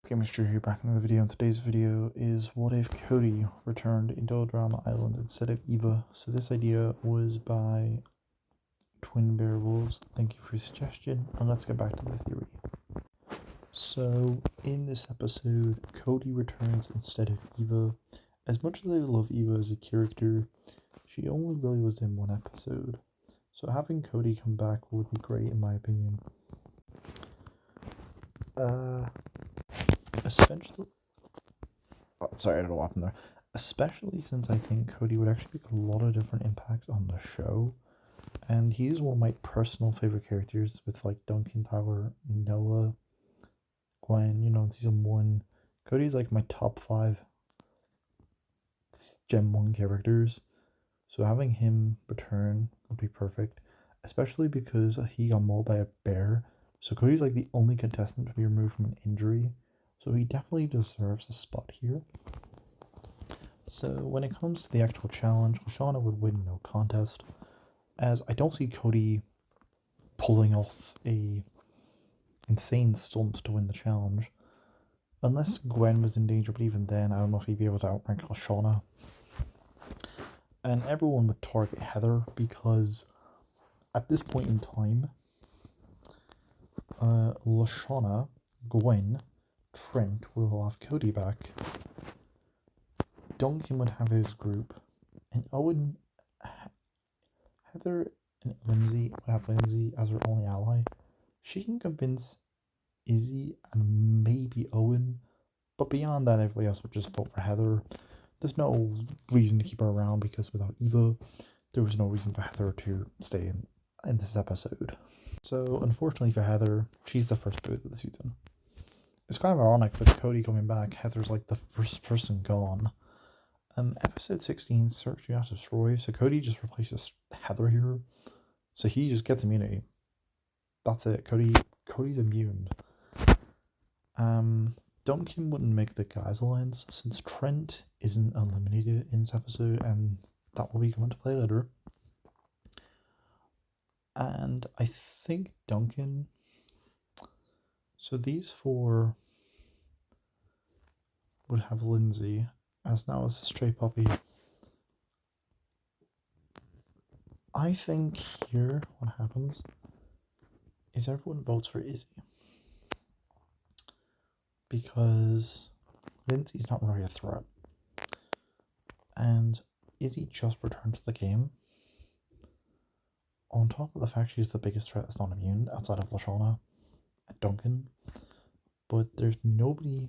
Chemistry here, back in the video, and today's video is what if Cody returned into Drama Island instead of Eva. So this idea was by Twin Bear Wolves. Thank you for your suggestion, and let's get back to the theory. So in this episode, Cody returns instead of Eva. As much as I love Eva as a character, she only really was in one episode. So having Cody come back would be great in my opinion. Especially, sorry, I don't know what happened there. Especially since I think Cody would actually make a lot of different impacts on the show, and he's one of my personal favorite characters with like Duncan, Tyler, Noah, Gwen. You know, in season 1, Cody's like my top 5 Gen 1 characters. So having him return would be perfect, especially because he got mauled by a bear. So Cody's like the only contestant to be removed from an injury. So he definitely deserves a spot here. So when it comes to the actual challenge, Shauna would win no contest, as I don't see Cody pulling off a insane stunt to win the challenge. Unless Gwen was in danger, but even then, I don't know if he'd be able to outrank Shauna. And everyone would target Heather because at this point in time, Lashana, Gwen, Trent will have Cody back, Duncan would have his group, and Owen, Heather and Lindsay would have Lindsay as her only ally. She can convince Izzy and maybe Owen, but beyond that, everybody else would just vote for Heather. There's no reason to keep her around because without Eva, there was no reason for Heather to stay in this episode. So unfortunately for Heather, she's the first boot of the season. It's kind of ironic with Cody coming back, Heather's like the first person gone. Episode 16, Search You Have to Destroy, so Cody just replaces Heather here. So he just gets immunity. That's it. Cody's immune. Duncan wouldn't make the guys alliance since Trent isn't eliminated in this episode, and that will be coming to play later. And I think Duncan. So these 4 would have Lindsay, as now as a stray puppy. I think here what happens is everyone votes for Izzy. Because Lindsay's not really a threat. And Izzy just returned to the game. On top of the fact she's the biggest threat that's not immune outside of Lashana and Duncan. But there's nobody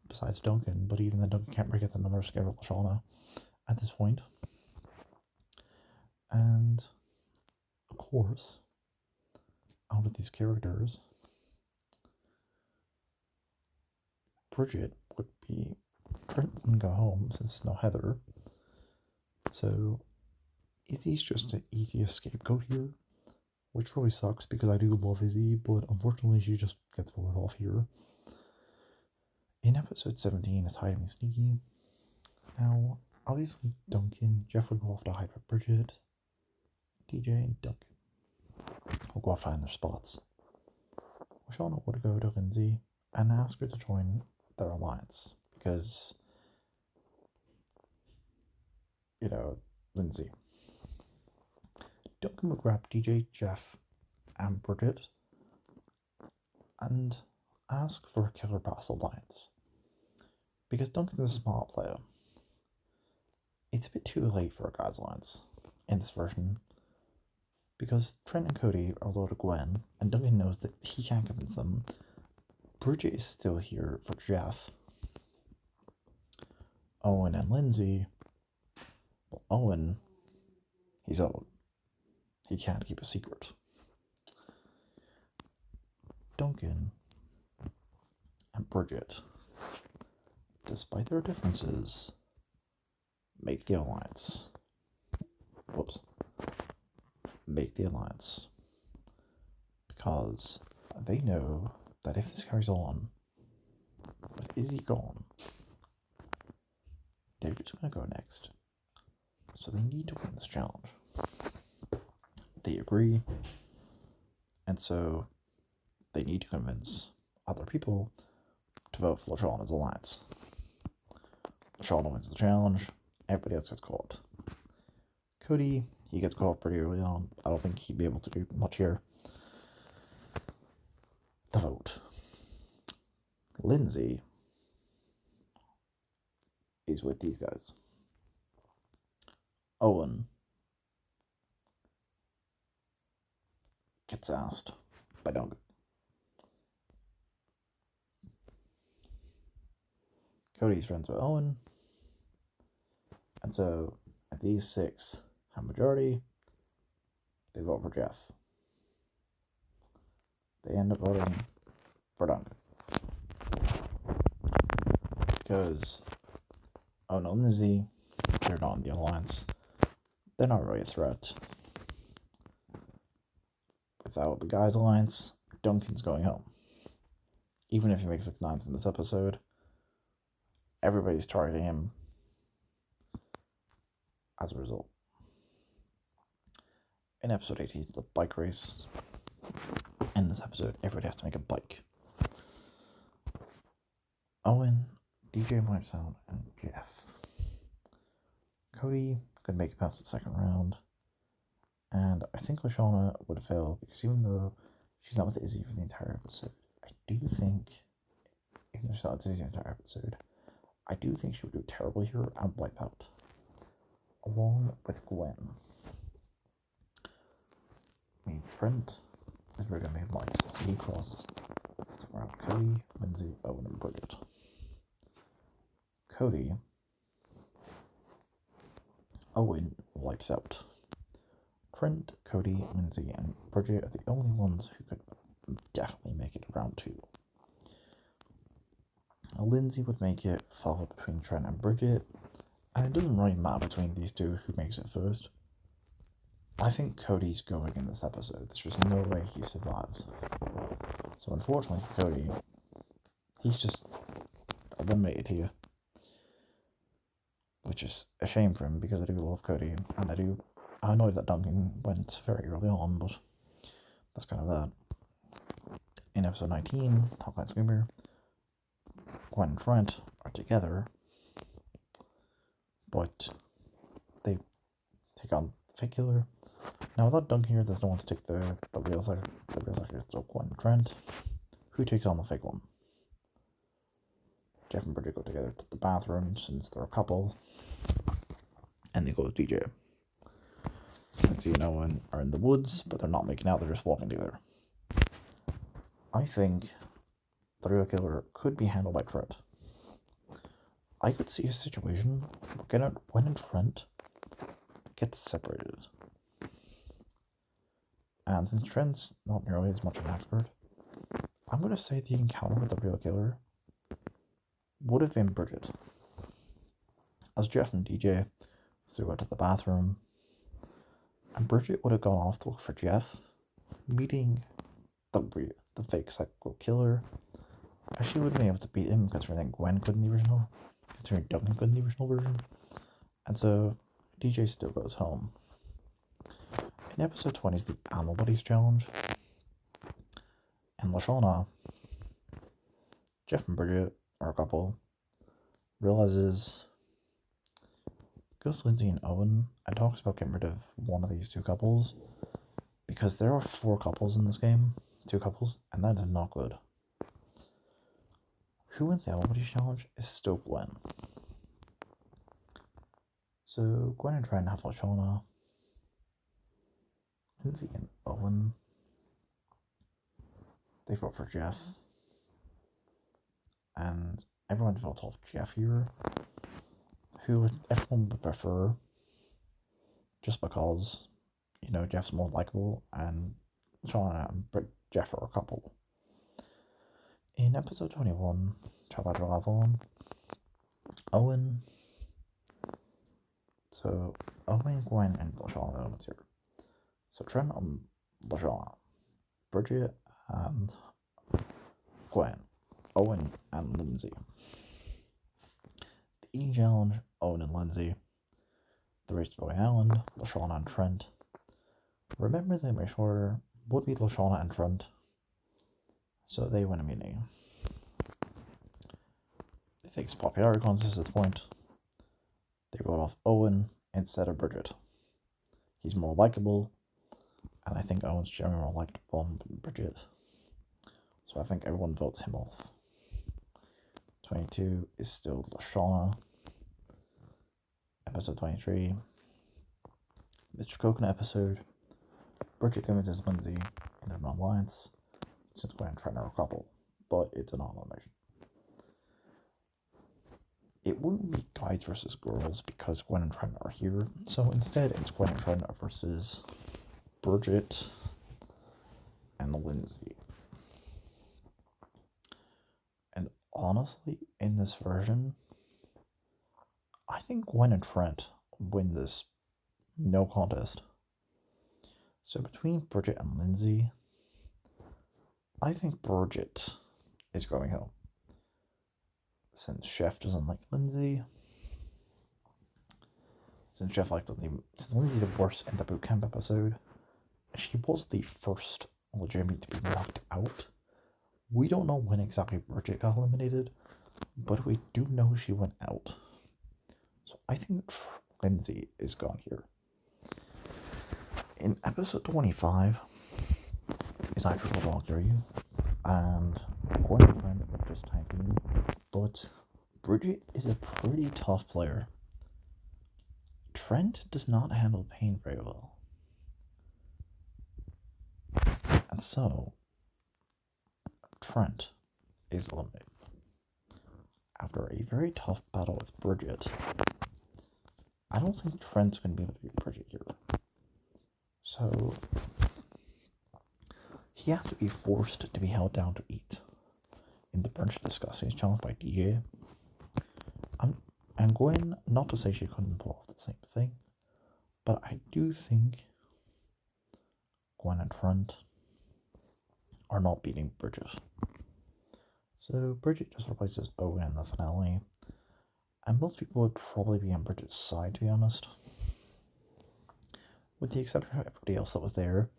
besides Duncan, but even then Duncan can't break it the number scared of Lashana at this point. And of course, out of these characters, Bridget would be Trent and go home since there's no Heather. So Izzy's just an easy scapegoat here, which really sucks because I do love Izzy, but unfortunately she just gets voted off here. In episode 17, it's hiding and sneaky. Now, obviously Duncan, Jeff would go off to hide with Bridget, DJ and Duncan will go off to hide in their spots. Shauna would go to Lindsay and ask her to join their alliance because, you know, Lindsay. Duncan would grab DJ, Jeff, and Bridget and ask for a Killer Pass alliance. Because Duncan's a smart player, it's a bit too late for a guys alliance in this version. Because Trent and Cody are low to Gwen, and Duncan knows that he can't convince them. Bridget is still here for Jeff. Owen and Lindsay. Well, Owen, he's Owen. He can't keep a secret. Duncan and Bridget, despite their differences, make the alliance. Make the alliance. Because they know that if this carries on, with Izzy gone, they're just going to go next. So they need to win this challenge. They agree, and so they need to convince other people to vote for LaShawna's alliance. LaShawna wins the challenge. Everybody else gets caught. Cody, he gets caught pretty early on. I don't think he'd be able to do much here. The vote. Lindsay is with these guys. Owen gets asked by Duncan. Cody's friends with Owen. And so, if these 6 have majority, they vote for Jeff. They end up voting for Duncan. Because Owen and Izzy, they're not in the alliance. They're not really a threat. Without the guys' alliance, Duncan's going home. Even if he makes like 9s in this episode, everybody's targeting him as a result. In episode 8, it's the bike race. In this episode, everybody has to make a bike. Owen, DJ wipes out, and Jeff. Cody could make it past the second round. And I think LaShawna would fail because even though she's not with Izzy for the entire episode, I do think, even though she's not with Izzy the entire episode, I do think she would do terribly here and wipe out. Along with Gwen. I mean, Trent is really going to make bikes, so he crosses around Cody, Lindsay, Owen, and Bridget. Cody, Owen wipes out. Trent, Cody, Lindsay, and Bridget are the only ones who could definitely make it to round 2. Lindsay would make it, followed between Trent and Bridget, and it doesn't really matter between these two who makes it first. I think Cody's going in this episode. There's just no way he survives. So unfortunately for Cody, he's just eliminated here. Which is a shame for him because I do love Cody, and I know that Duncan went very early on, but that's kind of that. In episode 19, Top Line Screamer, Gwen and Trent are together, but they take on the fake killer. Now without Duncan here, there's no one to take the real sucker. The real sucker, so Gwen and Trent. Who takes on the fake one? Jeff and Bridget go together to the bathroom since they're a couple, and they go with DJ. Lindsay and Owen are in the woods, but they're not making out, they're just walking together. I think the real killer could be handled by Trent. I could see a situation where Gwen and Trent get separated. And since Trent's not nearly as much of an expert, I'm going to say the encounter with the real killer would have been Bridget. As Jeff and DJ still go to the bathroom, and Bridget would have gone off to look for Jeff, meeting the fake psycho killer, and she wouldn't be able to beat him considering Gwen couldn't the original, considering Duncan couldn't the original version, and so DJ still goes home. In episode 20 is the Animal Buddies Challenge, and LaShawna, Jeff and Bridget are a couple, realizes, goes to Lindsay and Owen and talks about getting rid of one of these 2 couples, because there are 4 couples in this game, 2 couples, and that is not good. Who wins the Animal Buddies Challenge is still Gwen. So Gwen and Trent have LaShawna, Lindsay and Owen, they vote for Jeff, and everyone votes off Jeff here, who everyone would prefer, just because, Jeff's more likable, and LaShawna and Jeff are a couple. In episode 21, Triathlon, Owen, Gwen, and LaShawna are here. So Trent and LaShawna, Bridget and Gwen, Owen and Lindsay. The eating challenge, Owen and Lindsay. The race to Boy Island, LaShawna and Trent. Remember that my shorter would be LaShawna and Trent, so they win immunity. think it's popularity contest at this point. They wrote off Owen instead of Bridget. He's more likable, and I think Owen's generally more likable than Bridget. So I think everyone votes him off. 22 is still Lashana. Episode 23. Mr. Coconut episode. Bridget convinces Lindsay in an alliance since Gwen and Trent are a couple, but it's an elimination. It wouldn't be guys versus girls because Gwen and Trent are here, so instead it's Gwen and Trent versus Bridget and Lindsay. And honestly, in this version, I think Gwen and Trent win this no contest. So between Bridget and Lindsay, I think Bridget is going home. Since Chef doesn't like Lindsay. Since Chef likes Lindsay. Since Lindsay did worse in the boot camp episode. She was the first legitimate to be knocked out. We don't know when exactly Bridget got eliminated, but we do know she went out. So I think Lindsay is gone here. In episode 25, it's not Triple Dog Dare You, and Gwen and Trent are just tanking, but Bridget is a pretty tough player. Trent does not handle pain very well. And so, Trent is eliminated. After a very tough battle with Bridget, I don't think Trent's going to be able to beat Bridget here. So, he has to be forced to be held down to eat. In the brunch discussing, he's challenged by DJ. And Gwen, not to say she couldn't pull off the same thing, but I do think Gwen and Trent are not beating Bridget. So Bridget just replaces Owen in the finale, and most people would probably be on Bridget's side, to be honest. With the exception of everybody else that was there.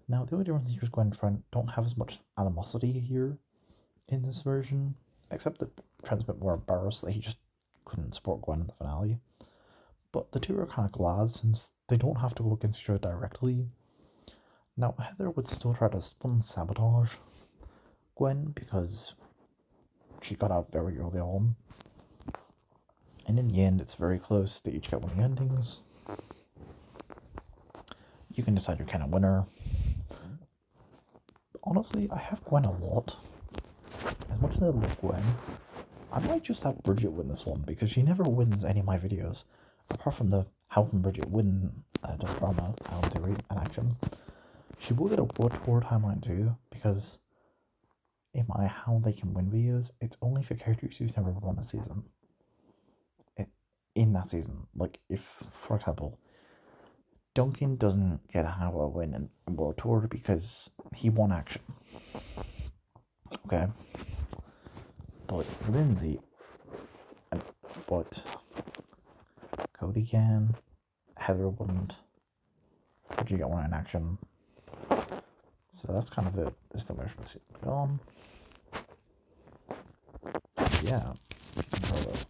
Now, the only difference here is Gwen and Trent don't have as much animosity here in this version, except that Trent's a bit more embarrassed that he just couldn't support Gwen in the finale. But the two are kind of glad since they don't have to go against each other directly. Now, Heather would still try to sabotage Gwen because she got out very early on. And in the end, it's very close. They each get one of the endings. You can decide your kind of winner. Honestly, I have Gwen a lot. As much as I love Gwen, I might just have Bridget win this one because she never wins any of my videos. Apart from the How Can Bridget Win the drama, Alan Theory, and action. She will get a World Tour timeline too, because in my How They Can Win videos, it's only for characters who's never won a season. In that season. Like, if, for example, Duncan doesn't get a How a win in World Tour because he won action. Okay? But Lindsay, but Cody can, Heather wouldn't, but you get one in action. So that's kind of it. This is the motion to see it on. Yeah, peace and